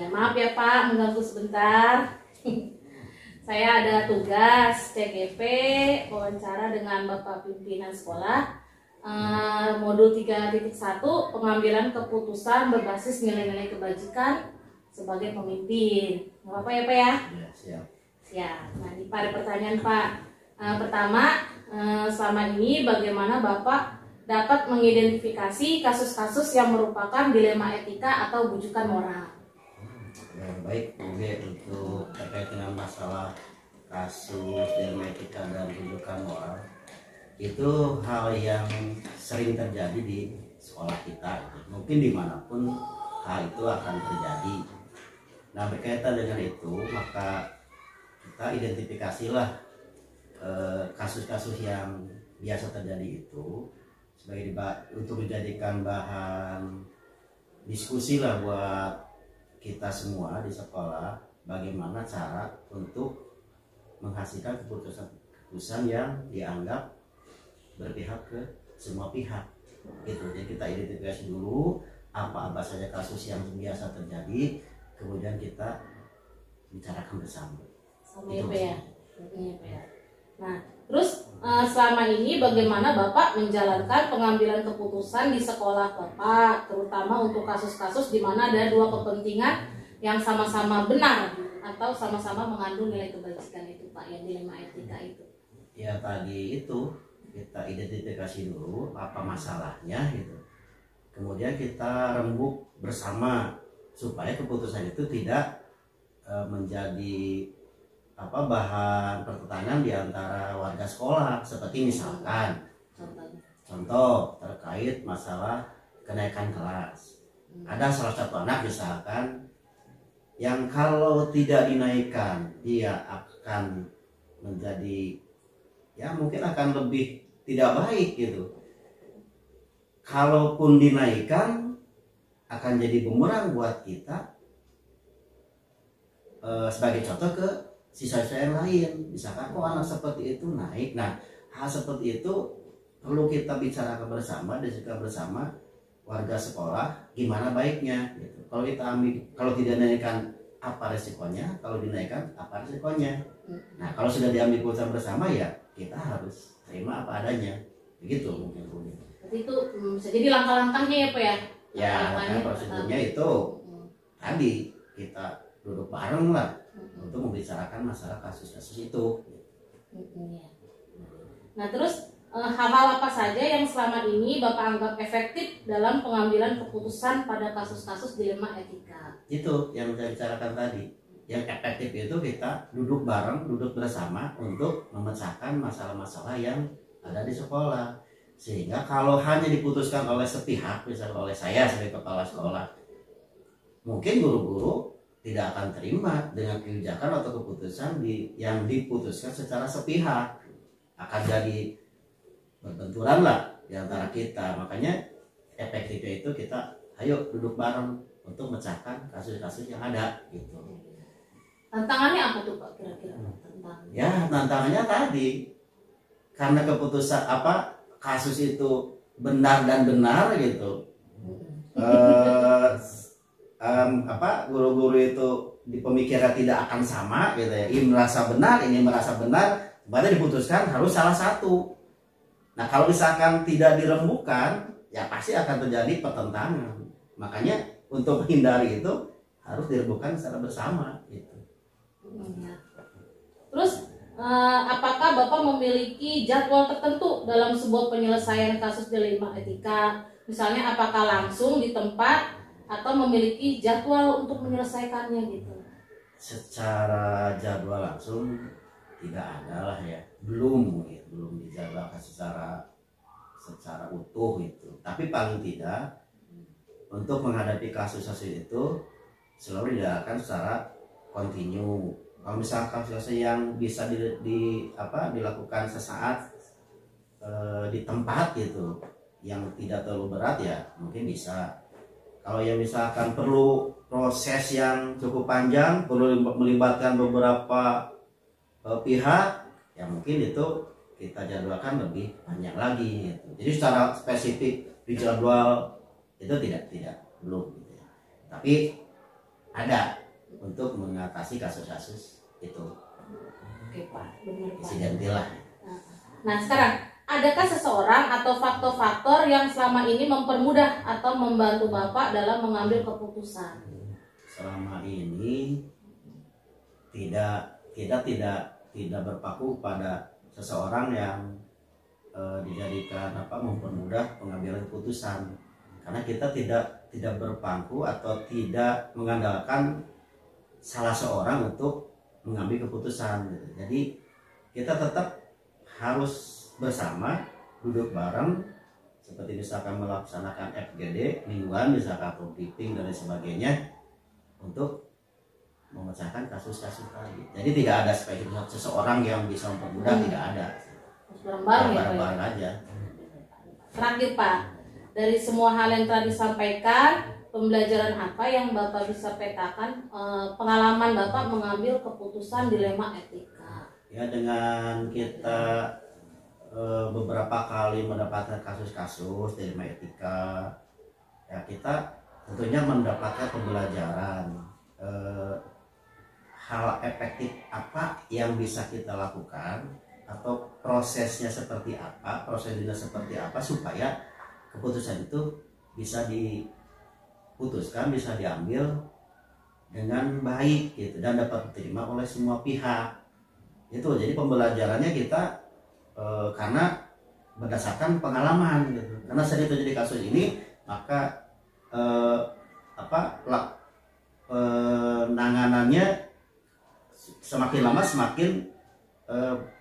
Ya, maaf ya Pak, mengganggu sebentar. Saya ada tugas CGP, wawancara dengan Bapak Pimpinan Sekolah, modul 3.1, pengambilan keputusan berbasis nilai-nilai kebajikan sebagai pemimpin. Nggak apa-apa ya Pak ya? Ya, siap. Siap. Nah, ini pada pertanyaan Pak. Pertama, selama ini bagaimana Bapak dapat mengidentifikasi kasus-kasus yang merupakan dilema etika atau bujukan moral? Ya, baik, untuk terkait dengan masalah kasus dilema etika dan bujukan moral, itu hal yang sering terjadi di sekolah kita. Mungkin dimanapun hal itu akan terjadi. Nah, berkaitan dengan itu, maka kita identifikasilah kasus-kasus yang biasa terjadi itu sebagai untuk dijadikan bahan diskusi lah buat kita semua di sekolah, bagaimana cara untuk menghasilkan keputusan yang dianggap berpihak ke semua pihak gitu. Jadi kita identifikasi dulu apa saja kasus yang biasa terjadi, kemudian kita bicarakan bersama. Sama ya. Nah, terus selama ini bagaimana Bapak menjalankan pengambilan keputusan di sekolah Bapak, terutama untuk kasus-kasus di mana ada dua kepentingan yang sama-sama benar atau sama-sama mengandung nilai kebajikan itu Pak, yang dilema etika itu? Ya, tadi itu kita identifikasi dulu apa masalahnya gitu. Kemudian kita rembuk bersama supaya keputusan itu tidak menjadi bahan pertentangan di antara warga sekolah. Seperti misalkan contoh terkait masalah kenaikan kelas. Ada salah satu anak misalkan yang kalau tidak dinaikkan dia akan menjadi, ya mungkin akan lebih tidak baik gitu. Kalaupun dinaikkan akan jadi bumerang buat kita. Sebagai contoh ke siswa-siswa yang lain, misalkan kok anak seperti itu naik. Nah, hal seperti itu perlu kita bicarakan bersama, diskusikan bersama warga sekolah gimana baiknya gitu. Kalau kita ambil, kalau tidak dinaikkan apa resikonya, kalau dinaikkan apa resikonya. Nah, kalau sudah diambil keputusan bersama ya kita harus terima apa adanya, begitu mungkin. Berarti itu bisa jadi langkah-langkahnya ya Pak ya? Ya, karena prosedurnya itu tadi kita duduk bareng lah untuk membicarakan masalah kasus-kasus itu. Nah, terus hal-hal apa saja yang selama ini Bapak anggap efektif dalam pengambilan keputusan pada kasus-kasus dilema etika? Itu yang saya bicarakan tadi. Yang efektif itu kita duduk bareng, duduk bersama untuk memecahkan masalah-masalah yang ada di sekolah. Sehingga kalau hanya diputuskan oleh sepihak, misalnya oleh saya sebagai kepala sekolah, mungkin guru-guru tidak akan terima dengan kebijakan atau keputusan yang diputuskan secara sepihak. Akan jadi berbenturan lah di antara kita. Makanya efektifnya itu kita ayo duduk bareng untuk memecahkan kasus-kasus yang ada gitu. Tantangannya apa tuh Pak kira-kira? Ya, tantangannya tadi karena keputusan kasus itu benar dan benar gitu. Guru-guru itu di pemikiran tidak akan sama gitu ya. Ini merasa benar, berarti diputuskan harus salah satu. Nah, kalau misalkan tidak dirembukan, ya pasti akan terjadi pertentangan. Makanya untuk menghindari itu harus dirembukan secara bersama gitu. Terus apakah Bapak memiliki jadwal tertentu dalam sebuah penyelesaian kasus dilema etika? Misalnya apakah langsung di tempat atau memiliki jadwal untuk menyelesaikannya gitu? Secara jadwal langsung tidak ada lah ya, belum dijadwalkan secara utuh itu. Tapi paling tidak untuk menghadapi kasus-kasus itu selalu dilakukan secara kontinu. Kalau misalkan kasus yang bisa dilakukan sesaat di tempat gitu, yang tidak terlalu berat ya mungkin bisa. Kalau yang misalkan perlu proses yang cukup panjang, perlu melibatkan beberapa pihak, ya mungkin itu kita jadwalkan lebih panjang lagi gitu. Jadi secara spesifik di jadwal itu tidak belum gitu ya. Tapi ada untuk mengatasi kasus-kasus itu. Oke Pak, benar Pak. Insidentil lah. Nah sekarang, adakah seseorang atau faktor-faktor yang selama ini mempermudah atau membantu Bapak dalam mengambil keputusan? Selama ini tidak berpaku pada seseorang yang dijadikan mempermudah pengambilan keputusan, karena kita tidak berpaku atau tidak mengandalkan salah seorang untuk mengambil keputusan. Jadi kita tetap harus bersama, duduk bareng, seperti misalkan melaksanakan FGD mingguan misalkan, atau briefing dan lain sebagainya, untuk memecahkan kasus-kasus tadi. Jadi tidak ada spesifik seseorang yang bisa mempermudah, tidak ada. Bareng-bareng ya, bareng aja. Terakhir Pak, dari semua hal yang telah disampaikan, pembelajaran apa yang Bapak bisa petakan pengalaman Bapak mengambil keputusan dilema etika? Ya, dengan kita beberapa kali mendapatkan kasus-kasus dilema etika, ya kita tentunya mendapatkan pembelajaran hal efektif apa yang bisa kita lakukan, atau prosesnya seperti apa, prosedurnya seperti apa, supaya keputusan itu bisa diputuskan, bisa diambil dengan baik gitu, dan dapat diterima oleh semua pihak. Itu jadi pembelajarannya kita karena berdasarkan pengalaman gitu. Karena sering terjadi kasus ini, maka penanganannya semakin lama semakin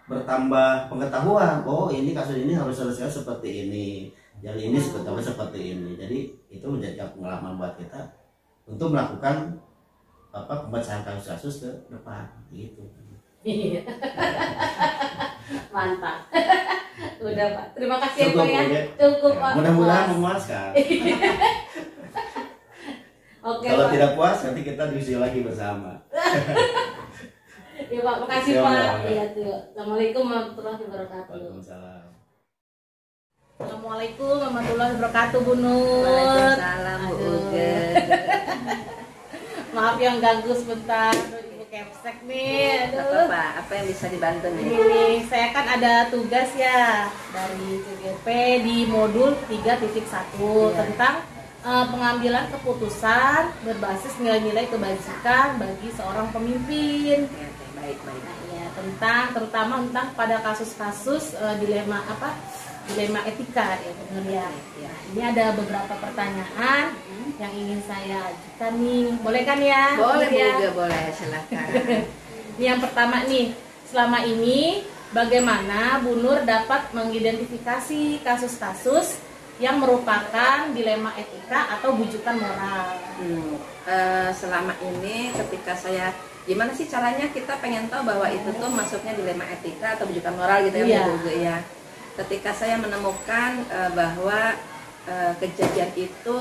bertambah pengetahuan. Oh, ini kasus ini harus selesai seperti ini, jadi ini seperti ini. Jadi itu menjadi pengalaman buat kita untuk melakukan pembacahan kasus-kasus ke depan gitu. Mantap. Udah Pak, terima kasih Cukup, ya Pak ya. ya. Cukup Pak. Mudah-mudahan memuaskan. Oke Kalau Pak. tidak puas nanti kita diskusi lagi bersama. Ya Pak, makasih Ya, Pak. ya. Iya tuh. Assalamualaikum warahmatullahi wabarakatuh. Waalaikumsalam. Assalamualaikum warahmatullahi wabarakatuh Bu Nur. Waalaikumsalam Bu Uge. Maaf yang ganggu sebentar. Aduh, Ibu Kepsek nih. Aduh. Apa yang bisa dibantu nih? Ini saya kan ada tugas ya dari CGP di modul 3.1 tentang pengambilan keputusan berbasis nilai-nilai kebajikan bagi seorang pemimpin. Oke, baik. Nah, ya, terutama tentang pada kasus-kasus dilema etika ya benar ya. Ya. Ini ada beberapa pertanyaan yang ingin saya ajukan nih. Boleh kan ya? Boleh Bu ya? Uge, boleh silakan. Ini yang pertama nih, selama ini bagaimana Bu Nur dapat mengidentifikasi kasus-kasus yang merupakan dilema etika atau bujukan moral? Selama ini ketika saya, gimana sih caranya kita pengen tahu bahwa itu tuh masuknya dilema etika atau bujukan moral gitu ya Iya. Bu Uge ya. Ketika saya menemukan bahwa kejadian itu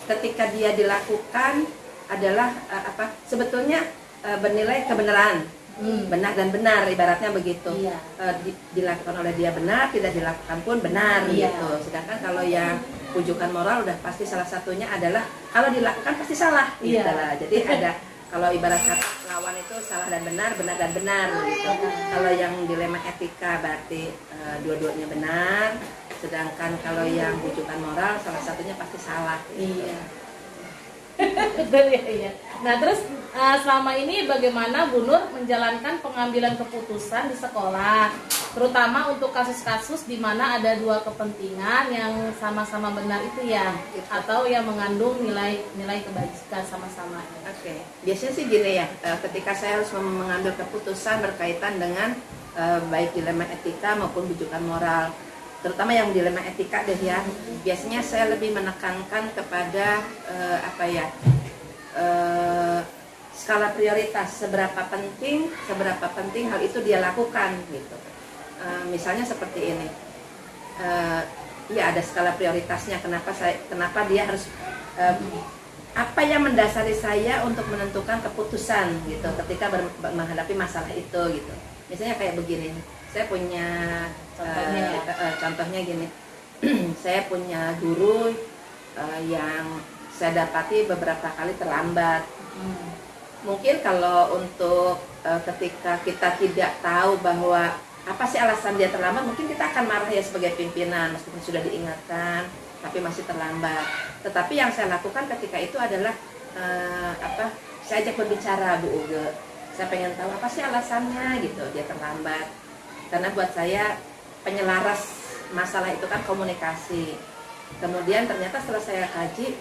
ketika dia dilakukan adalah sebetulnya bernilai kebenaran. Benar dan benar, ibaratnya begitu. Iya. Dilakukan oleh dia benar, tidak dilakukan pun benar Iya. gitu. Sedangkan kalau yang rujukan moral udah pasti salah satunya adalah kalau dilakukan pasti salah gitu Iya. lah. Jadi ada, kalau ibarat kata lawan itu salah dan benar, benar dan benar gitu. Kalau yang dilema etika berarti dua-duanya benar. Sedangkan kalau yang rujukan moral salah satunya pasti salah gitu. Iya. Betul ya, iya. Nah terus selama ini bagaimana Bu Nur menjalankan pengambilan keputusan di sekolah, terutama untuk kasus-kasus di mana ada dua kepentingan yang sama-sama benar itu ya, atau yang mengandung nilai kebajikan sama-sama. Oke. Biasanya sih gini ya, ketika saya harus mengambil keputusan berkaitan dengan baik dilema etika maupun rujukan moral, terutama yang dilema etika deh ya, biasanya saya lebih menekankan kepada skala prioritas, seberapa penting hal itu dia lakukan gitu. Misalnya seperti ini, ya ada skala prioritasnya, kenapa dia harus apa yang mendasari saya untuk menentukan keputusan gitu ketika menghadapi masalah itu gitu. Misalnya kayak begini, saya punya contohnya gini, saya punya guru yang saya dapati beberapa kali terlambat Mungkin kalau untuk ketika kita tidak tahu bahwa apa sih alasan dia terlambat, mungkin kita akan marah ya sebagai pimpinan meskipun sudah diingatkan tapi masih terlambat. Tetapi yang saya lakukan ketika itu adalah saya ajak berbicara Bu Uge. Saya pengen tahu apa sih alasannya gitu dia terlambat. Karena buat saya penyelaras masalah itu kan komunikasi. Kemudian ternyata setelah saya kaji,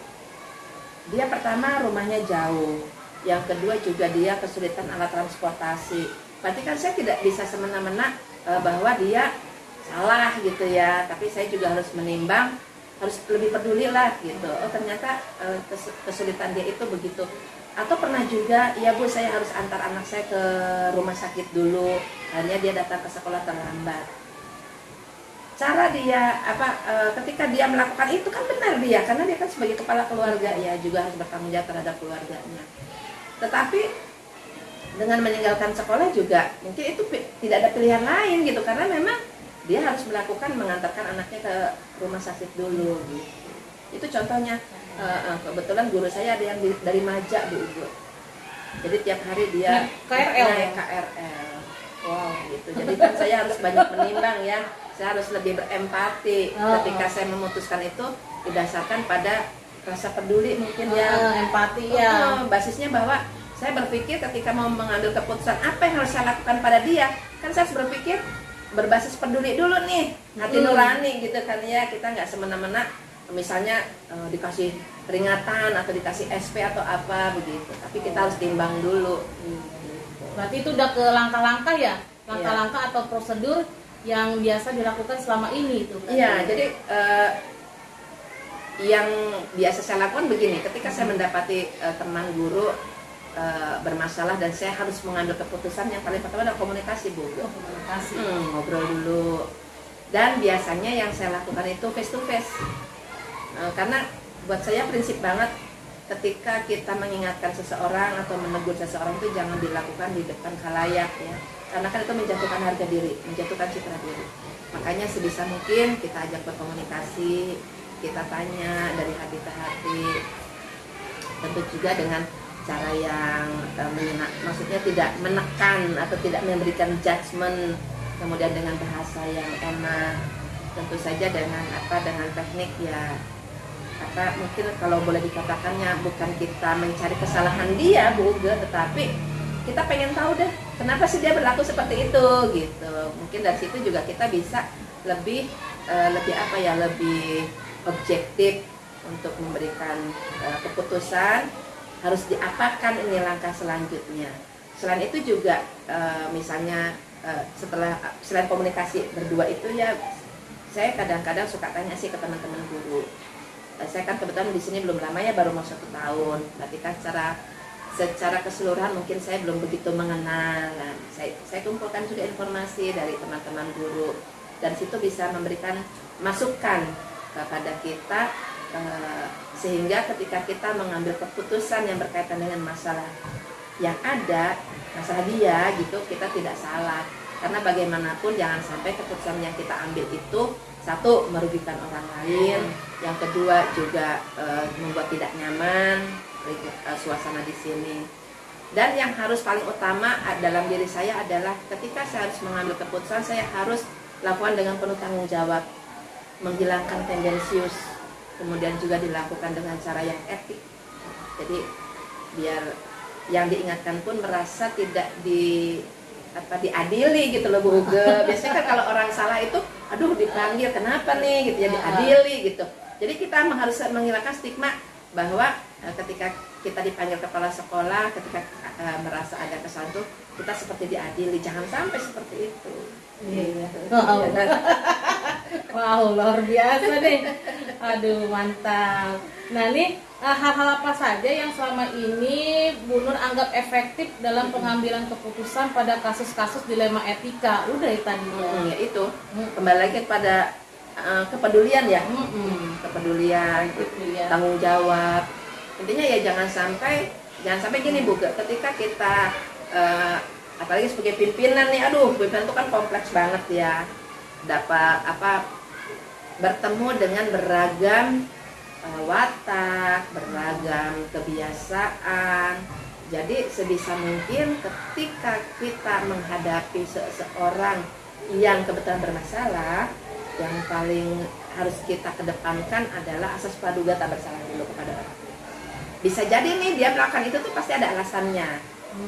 dia pertama rumahnya jauh, yang kedua juga dia kesulitan alat transportasi. Berarti kan saya tidak bisa semena-mena bahwa dia salah gitu ya, tapi saya juga harus menimbang, harus lebih peduli lah gitu. Oh ternyata kesulitan dia itu begitu. Atau pernah juga, ya Bu saya harus antar anak saya ke rumah sakit dulu, akhirnya dia datang ke sekolah terlambat. Cara dia ketika dia melakukan itu kan benar dia, karena dia kan sebagai kepala keluarga ya juga harus bertanggung jawab terhadap keluarganya. Tetapi dengan meninggalkan sekolah juga mungkin itu tidak ada pilihan lain gitu, karena memang dia harus melakukan mengantarkan anaknya ke rumah sakit dulu gitu. Itu contohnya. Kebetulan guru saya ada yang dari Maja Bu Uge. Jadi tiap hari dia naik KRL. Wow gitu. Jadi kan saya harus banyak menimbang ya. Saya harus lebih berempati ketika saya memutuskan itu didasarkan pada rasa peduli mungkin ya. Empati ya. Basisnya bahwa saya berpikir ketika mau mengambil keputusan apa yang harus saya lakukan pada dia, kan saya harus berpikir berbasis peduli dulu nih, hati nurani gitu kan ya. Kita nggak semena-mena misalnya dikasih peringatan atau dikasih SP atau apa begitu, tapi kita harus timbang dulu. Berarti itu udah ke langkah-langkah ya, langkah-langkah atau prosedur yang biasa dilakukan selama ini itu. Iya, jadi yang biasa saya lakukan begini, ketika saya mendapati teman guru bermasalah dan saya harus mengambil keputusan, yang paling pertama adalah komunikasi Bu. Komunikasi. Ngobrol dulu. Dan biasanya yang saya lakukan itu face to face. Karena buat saya prinsip banget ketika kita mengingatkan seseorang atau menegur seseorang itu jangan dilakukan di depan khalayak ya, karena kan itu menjatuhkan harga diri, menjatuhkan citra diri. Makanya sebisa mungkin kita ajak berkomunikasi, kita tanya dari hati ke hati, tentu juga dengan cara yang maksudnya tidak menekan atau tidak memberikan judgement, kemudian dengan bahasa yang enak, tentu saja dengan teknik ya mungkin kalau boleh dikatakannya bukan kita mencari kesalahan dia Bu Uge, tetapi kita pengen tahu deh kenapa sih dia berlaku seperti itu gitu. Mungkin dari situ juga kita bisa lebih objektif untuk memberikan keputusan harus diapakan ini langkah selanjutnya. Selain itu juga misalnya selain komunikasi berdua itu ya, saya kadang-kadang suka tanya sih ke teman-teman guru. Saya kan kebetulan di sini belum lama ya, baru mau 1 tahun. Berarti kan secara keseluruhan mungkin saya belum begitu mengenal. Nah, saya kumpulkan juga informasi dari teman-teman guru, dan situ bisa memberikan masukan kepada kita sehingga ketika kita mengambil keputusan yang berkaitan dengan masalah yang ada, masalah dia gitu, kita tidak salah. Karena bagaimanapun jangan sampai keputusan yang kita ambil itu satu merugikan orang lain, yang kedua juga membuat tidak nyaman suasana di sini. Dan yang harus paling utama dalam diri saya adalah ketika saya harus mengambil keputusan, saya harus lakukan dengan penuh tanggung jawab, menghilangkan tendensius, kemudian juga dilakukan dengan cara yang etik. Jadi biar yang diingatkan pun merasa tidak diadili gitu loh Bu Uge. Biasanya kan kalau orang salah itu aduh dipanggil kenapa nih gitu ya, diadili gitu. Jadi kita harus menghilangkan stigma bahwa ketika kita dipanggil kepala sekolah, ketika merasa ada kesalahan itu kita seperti diadili. Jangan sampai seperti itu. Iya. Wow, luar biasa deh. Aduh, mantap. Nah, ini hal-hal apa saja yang selama ini Bu Nur anggap efektif dalam pengambilan keputusan pada kasus-kasus dilema etika? Udah itu tadi ya itu. Kembali lagi pada kepedulian ya. Kepedulian, tanggung jawab. Intinya ya jangan sampai gini Bu, ketika kita apalagi sebagai pimpinan nih, aduh pimpinan itu kan kompleks banget ya, dapat bertemu dengan beragam watak, beragam kebiasaan, Jadi sebisa mungkin ketika kita menghadapi seseorang yang kebetulan bermasalah, yang paling harus kita kedepankan adalah asas praduga tak bersalah dulu kepada orang. Bisa jadi nih dia melakukan itu tuh pasti ada alasannya,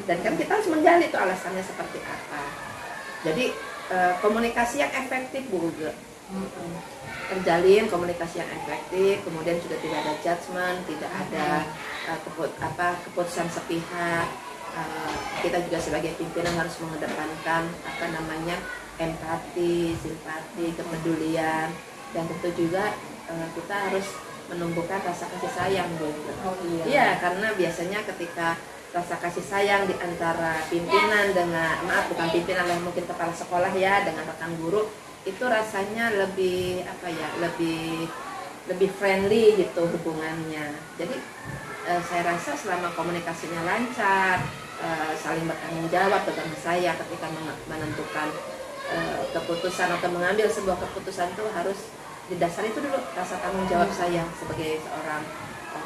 dan kan kita harus menggali tuh alasannya seperti apa. Jadi komunikasi yang efektif Bu Uge, terjalin komunikasi yang efektif, kemudian sudah tidak ada judgement, tidak ada keputusan sepihak. Kita juga sebagai pimpinan harus mengedepankan empati, simpati, kepedulian, dan tentu juga kita harus menumbuhkan rasa kasih sayang, Bu. Iya, karena biasanya ketika rasa kasih sayang di antara pimpinan dengan bukan pimpinan lah, mungkin kepala sekolah ya, dengan rekan guru, itu rasanya lebih lebih friendly gitu hubungannya. Jadi saya rasa selama komunikasinya lancar, saling bertanggung jawab dengan saya ketika menentukan keputusan atau mengambil sebuah keputusan, itu harus didasari itu dulu rasa tanggung jawab saya sebagai seorang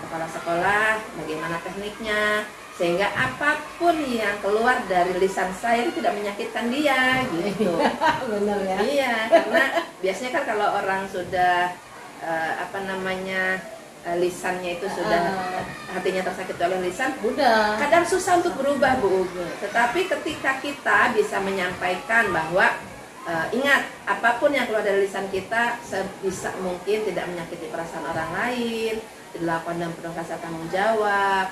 kepala sekolah, bagaimana tekniknya, sehingga apapun yang keluar dari lisan saya itu tidak menyakitkan dia gitu. Benar ya. Iya, karena biasanya kan kalau orang sudah lisannya itu sudah hatinya tersakiti oleh lisan, Udah. kadang susah untuk berubah, Bu Uge. Tetapi ketika kita bisa menyampaikan bahwa ingat, apapun yang keluar dari lisan kita sebisa mungkin tidak menyakiti perasaan orang lain, dilakukan dengan penuh rasa tanggung jawab,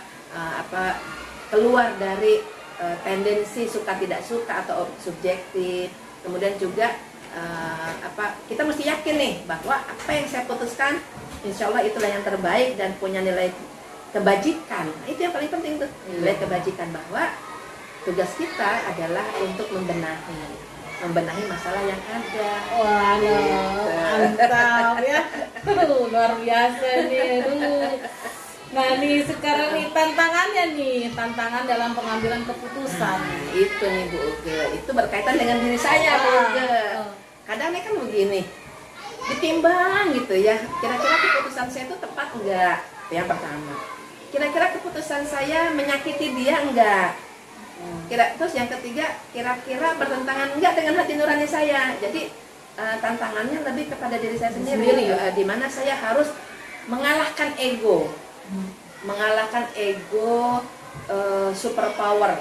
keluar dari tendensi suka tidak suka atau subjektif. Kemudian juga kita mesti yakin nih bahwa apa yang saya putuskan, insya Allah itulah yang terbaik dan punya nilai kebajikan. Nah, itu yang paling penting tuh, nilai kebajikan, bahwa tugas kita adalah untuk membenahi masalah yang ada. Waduh, mantap ya. Luar biasa nih. Nah nih sekarang nih tantangan dalam pengambilan keputusan. Itu nih Bu Uge, itu berkaitan dengan diri saya, Bu Uge. Kadang nih kan begini, ditimbang gitu ya, kira-kira keputusan saya itu tepat enggak? Yang pertama, kira-kira keputusan saya menyakiti dia enggak? Terus yang ketiga, kira-kira bertentangan enggak dengan hati nurani saya? Jadi tantangannya lebih kepada diri saya sendiri. Di mana saya harus mengalahkan ego, super power.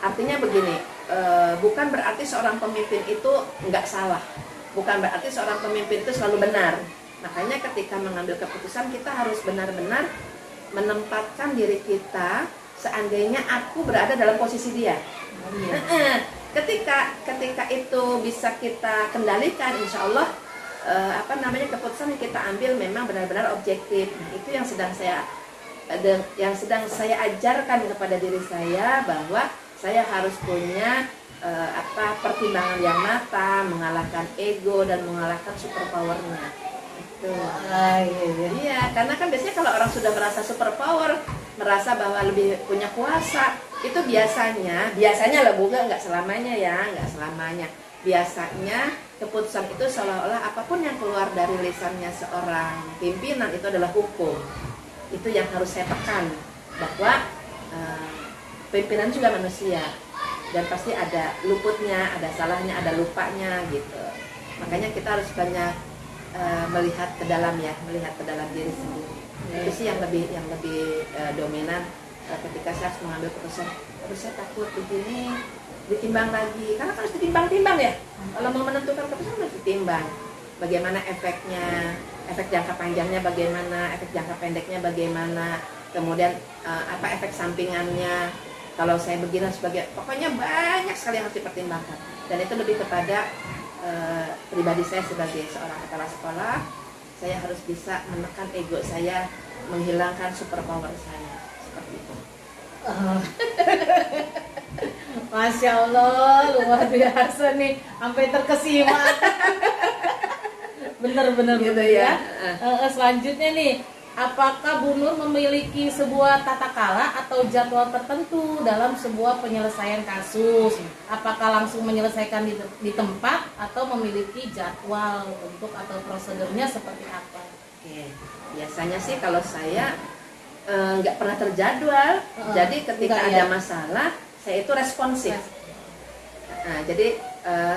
Artinya begini, bukan berarti seorang pemimpin itu enggak salah, bukan berarti seorang pemimpin itu selalu benar. Makanya ketika mengambil keputusan, kita harus benar-benar menempatkan diri kita seandainya aku berada dalam posisi dia. Ketika itu bisa kita kendalikan, insya Allah keputusan yang kita ambil memang benar-benar objektif. Nah, itu yang sedang saya ajarkan kepada diri saya, bahwa saya harus punya pertimbangan yang matang, mengalahkan ego dan mengalahkan super powernya. Itu. Iya, karena kan biasanya kalau orang sudah merasa super power, merasa bahwa lebih punya kuasa, itu biasanya lah Bu, nggak selamanya ya, nggak selamanya. Biasanya keputusan itu seolah-olah apapun yang keluar dari lisannya seorang pimpinan itu adalah hukum. Itu yang harus saya tekan, bahwa pimpinan juga manusia dan pasti ada luputnya, ada salahnya, ada lupanya gitu. Makanya kita harus banyak melihat ke dalam diri sendiri. Itu sih yang lebih dominan ketika saya harus mengambil keputusan. Terus saya takut begini, ditimbang lagi, karena harus ditimbang-timbang ya. Kalau mau menentukan keputusan harus ditimbang. Bagaimana efeknya, efek jangka panjangnya bagaimana, efek jangka pendeknya bagaimana, kemudian efek sampingannya. Kalau saya begini sebagai, pokoknya banyak sekali yang harus dipertimbangkan. Dan itu lebih kepada pribadi saya sebagai seorang kepala sekolah. Saya harus bisa menekan ego saya, menghilangkan super power saya, seperti itu. Masya Allah, luar biasa nih, sampai terkesima. Bener-bener gitu ya. Selanjutnya nih, apakah Bu Nur memiliki sebuah tata kala atau jadwal tertentu dalam sebuah penyelesaian kasus? Apakah langsung menyelesaikan di tempat atau memiliki jadwal untuk atau prosedurnya seperti apa? Oke, biasanya sih kalau saya nggak pernah terjadwal. Jadi ketika Enggak, ada ya. masalah, saya itu responsif. Nah, jadi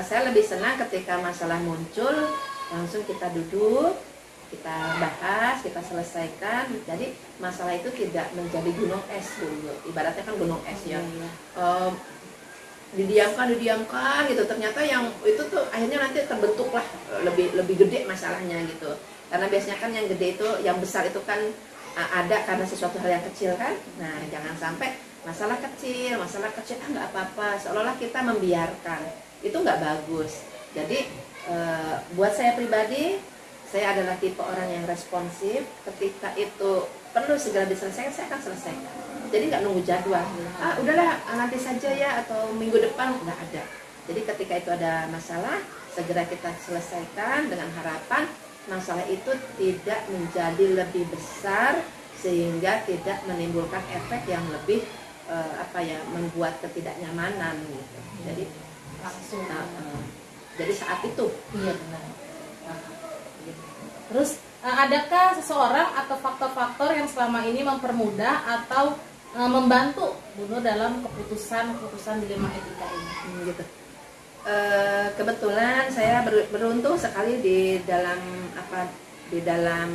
saya lebih senang ketika masalah muncul, langsung kita duduk, kita bahas, kita selesaikan. Jadi masalah itu tidak menjadi gunung es dulu. Ibaratnya kan gunung es ya. Didiamkan gitu. Ternyata yang itu tuh akhirnya nanti terbentuklah lebih gede masalahnya gitu. Karena biasanya kan yang gede itu, yang besar itu kan ada karena sesuatu hal yang kecil kan. Nah, jangan sampai masalah kecil nggak apa-apa, seolah-olah kita membiarkan. Itu nggak bagus. Jadi buat saya pribadi, saya adalah tipe orang yang responsif. Ketika itu perlu segera diselesaikan, saya akan selesaikan. Jadi nggak nunggu jadwal. Udahlah nanti saja ya, atau minggu depan, nggak ada. Jadi ketika itu ada masalah, segera kita selesaikan dengan harapan masalah itu tidak menjadi lebih besar sehingga tidak menimbulkan efek yang lebih membuat ketidaknyamanan gitu. Jadi Langsung. jadi saat itu. Iya benar. Terus adakah seseorang atau faktor-faktor yang selama ini mempermudah atau membantu Bu Nur dalam keputusan dilema etika ini? Gitu. Kebetulan saya beruntung sekali di dalam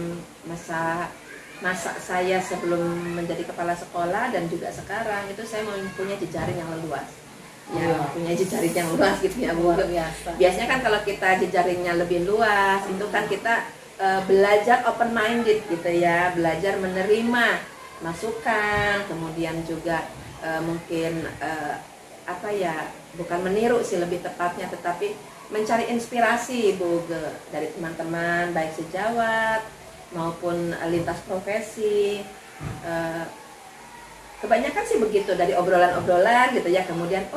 masa saya sebelum menjadi kepala sekolah dan juga sekarang itu saya mempunyai jejaring yang luas. Ya, punya jejaring yang luas gitu ya Bu. Luar biasa. Biasanya kan kalau kita jejaringnya lebih luas, itu kan kita belajar open minded gitu ya, belajar menerima masukan, kemudian juga mungkin bukan meniru sih lebih tepatnya, tetapi mencari inspirasi Bu dari teman-teman baik sejawat maupun lintas profesi. Kebanyakan sih begitu, dari obrolan-obrolan gitu ya, kemudian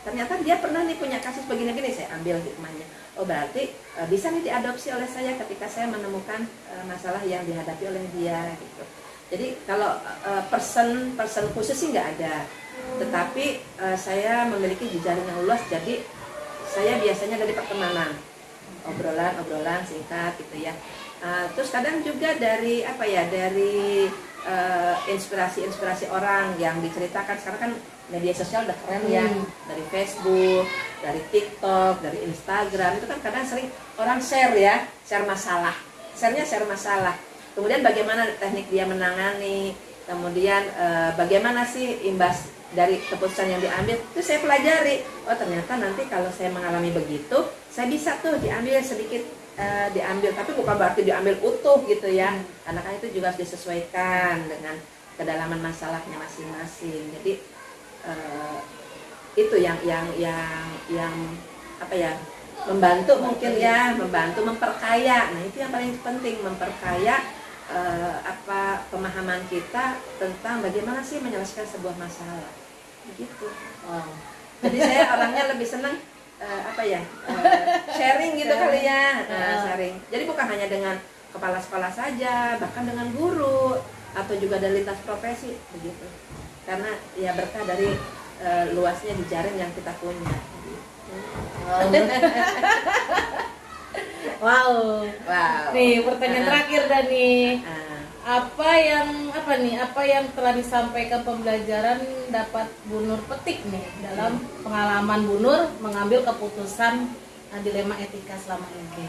ternyata dia pernah nih punya kasus begini-gini, saya ambil hikmahnya. Berarti bisa nih diadopsi oleh saya ketika saya menemukan masalah yang dihadapi oleh dia gitu. Jadi kalau person khusus sih nggak ada, tetapi saya memiliki jejaring yang luas. Jadi saya biasanya dari pertemanan, obrolan singkat gitu ya. Terus kadang juga dari inspirasi orang yang diceritakan. Sekarang kan media sosial udah keren ya, dari Facebook, dari TikTok, dari Instagram, itu kan kadang sering orang share masalah. Kemudian bagaimana teknik dia menangani, kemudian bagaimana sih imbas dari keputusan yang diambil, itu saya pelajari. Ternyata nanti kalau saya mengalami begitu, saya bisa tuh diambil sedikit, tapi bukan berarti diambil utuh gitu ya. Karena kan itu juga harus disesuaikan dengan kedalaman masalahnya masing-masing. Jadi itu yang membantu mungkin ya, membantu memperkaya. Nah, itu yang paling penting, memperkaya pemahaman kita tentang bagaimana sih menyelesaikan sebuah masalah. Begitu. Wow. Jadi saya orangnya lebih senang sharing gitu kali ya. Sharing. Jadi bukan hanya dengan kepala sekolah saja, bahkan dengan guru atau juga dari lintas profesi begitu. Karena ya berkah dari luasnya jejaring yang kita punya. Wow. Nih pertanyaan terakhir Dani. Apa yang telah disampaikan pembelajaran dapat Bu Nur petik nih dalam pengalaman Bu Nur mengambil keputusan dilema etika selama ini?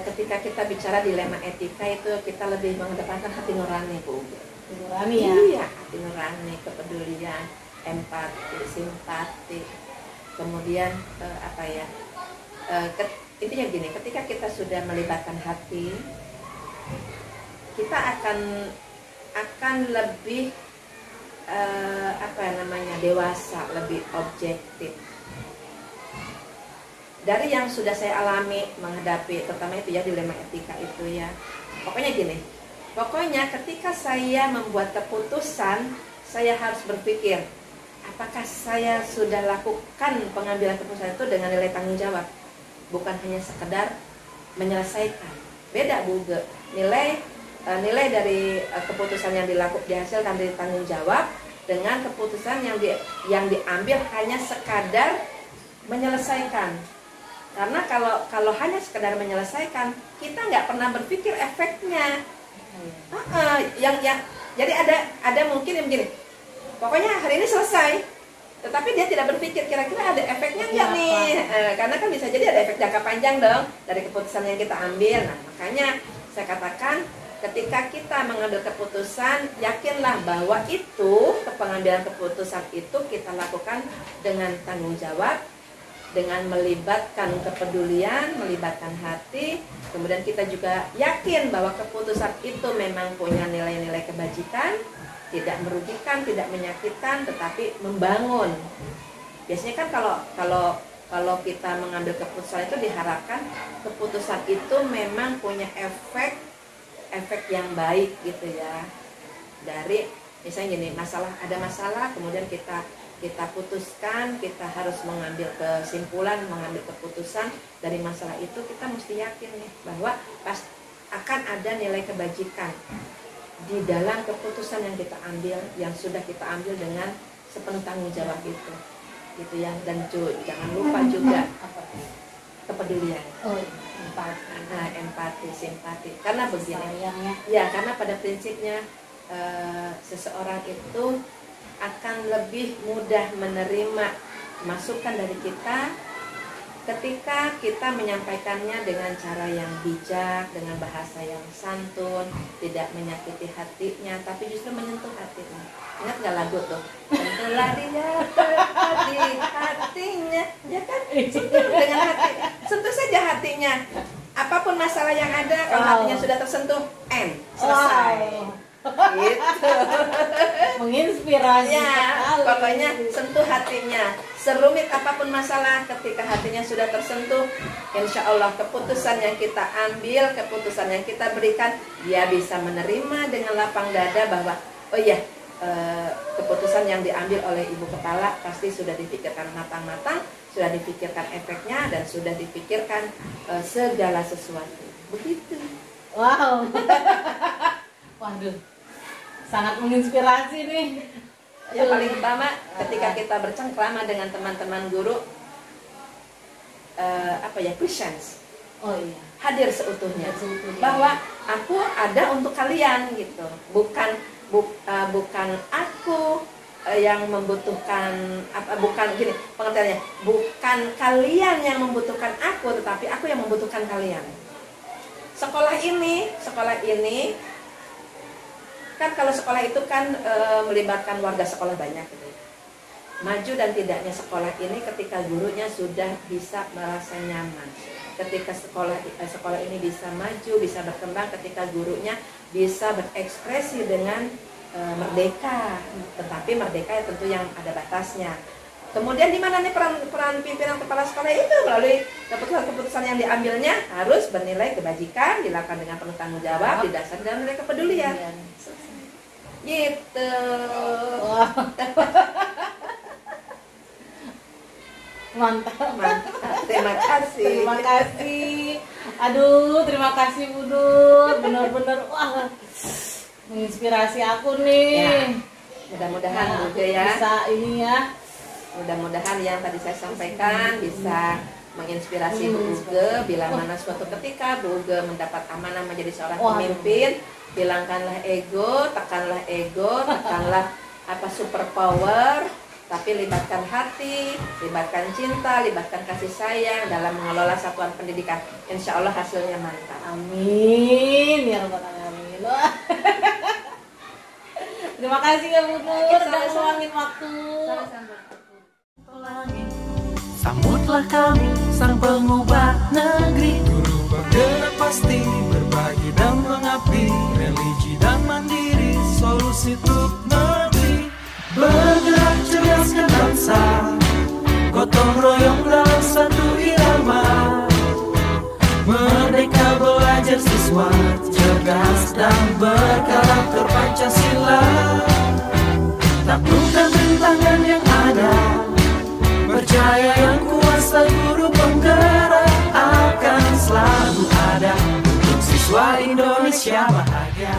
Ketika kita bicara dilema etika itu kita lebih mengedepankan hati nurani Bu. Hati nurani ya? Iya, hati nurani, kepedulian, empati, simpati. Kemudian intinya gini, ketika kita sudah melibatkan hati, kita akan lebih dewasa, lebih objektif. Dari yang sudah saya alami menghadapi, terutama itu ya dilema etika itu ya. Pokoknya ketika saya membuat keputusan, saya harus berpikir, apakah saya sudah lakukan pengambilan keputusan itu dengan nilai tanggung jawab, bukan hanya sekedar menyelesaikan. Beda Bu, nilai dari keputusan yang dihasilkan dari tanggung jawab dengan keputusan yang diambil hanya sekadar menyelesaikan. Karena kalau hanya sekadar menyelesaikan, kita nggak pernah berpikir efeknya. Yang jadi ada mungkin yang begini, pokoknya hari ini selesai, tetapi dia tidak berpikir kira-kira ada efeknya nggak nih, karena kan bisa jadi ada efek jangka panjang dong dari keputusan yang kita ambil. Nah, makanya saya katakan ketika kita mengambil keputusan, yakinlah bahwa itu pengambilan keputusan itu kita lakukan dengan tanggung jawab, dengan melibatkan kepedulian, melibatkan hati. Kemudian kita juga yakin bahwa keputusan itu memang punya nilai-nilai kebajikan, tidak merugikan, tidak menyakitkan, tetapi membangun. Biasanya kan kalau kita mengambil keputusan itu diharapkan keputusan itu memang punya efek yang baik gitu ya. Dari misalnya gini, ada masalah, kemudian kita putuskan, kita harus mengambil kesimpulan, mengambil keputusan dari masalah itu, kita mesti yakin nih bahwa akan ada nilai kebajikan di dalam keputusan yang kita ambil, yang sudah kita ambil dengan sepenuh tanggung jawab itu, gitu ya. Dan jangan lupa juga kepedulian, empati, simpati. Karena begini, ya karena pada prinsipnya seseorang itu akan lebih mudah menerima masukan dari kita ketika kita menyampaikannya dengan cara yang bijak, dengan bahasa yang santun, tidak menyakiti hatinya, tapi justru menyentuh hatinya. Ingat nggak lagu tuh? Sentuhlah dia di hatinya, ya kan? Sentuh dengan hati, sentuh saja hatinya. Apapun masalah yang ada, kalau hatinya sudah tersentuh, selesai. Gitu. Menginspirasi ya, pokoknya sentuh hatinya. Serumit apapun masalah, ketika hatinya sudah tersentuh, insya Allah keputusan yang kita ambil, keputusan yang kita berikan, dia bisa menerima dengan lapang dada bahwa oh iya, keputusan yang diambil oleh ibu kepala pasti sudah dipikirkan matang-matang, sudah dipikirkan efeknya, dan sudah dipikirkan segala sesuatu. Begitu. Wow. Waduh, sangat menginspirasi nih. Yang paling utama ketika kita bercengkrama dengan teman-teman guru, presence. Oh iya. Hadir seutuhnya. Bahwa aku ada untuk kalian gitu. Bukan aku yang membutuhkan bukan gini pengertiannya. Bukan kalian yang membutuhkan aku, tetapi aku yang membutuhkan kalian. Sekolah ini kan kalau sekolah itu kan melibatkan warga sekolah banyak gitu. Maju dan tidaknya sekolah ini ketika gurunya sudah bisa merasa nyaman, ketika sekolah ini bisa maju, bisa berkembang, ketika gurunya bisa berekspresi dengan merdeka, tetapi merdeka ya tentu yang ada batasnya. Kemudian di mana nih peran pimpinan kepala sekolah itu melalui keputusan yang diambilnya harus bernilai kebajikan, dilakukan dengan penuh tanggung jawab, didasarkan dalam nilai kepedulian. Gitu. Mantap. Terima kasih. Aduh, terima kasih Bu Nur. Benar-benar wah, menginspirasi aku nih. Ya, mudah-mudahan juga ya. Bisa ini ya. Mudah-mudahan yang tadi saya sampaikan bisa menginspirasi Bu Uge. Bila mana suatu ketika Bu Uge mendapat amanah menjadi seorang pemimpin, hilangkanlah ego, tekanlah super power, tapi libatkan hati, libatkan cinta, libatkan kasih sayang dalam mengelola satuan pendidikan. Insya Allah hasilnya mantap. Amin ya rabbal alamin. Terima kasih ya Bu Nur sudah meluangin waktu. Sambutlah kami sang pengubah negeri, guru bergerak pasti berbagi dan mengabdi, religi dan mandiri, solusi untuk negeri. Bergerak cerdaskan bangsa, gotong royong dalam satu irama, merdeka belajar siswa, cerdas dan berkarakter Pancasila. Taklukkan rintangan yang ada, percaya yang kuasa guru penggerak akan selalu ada untuk siswa Indonesia bahagia.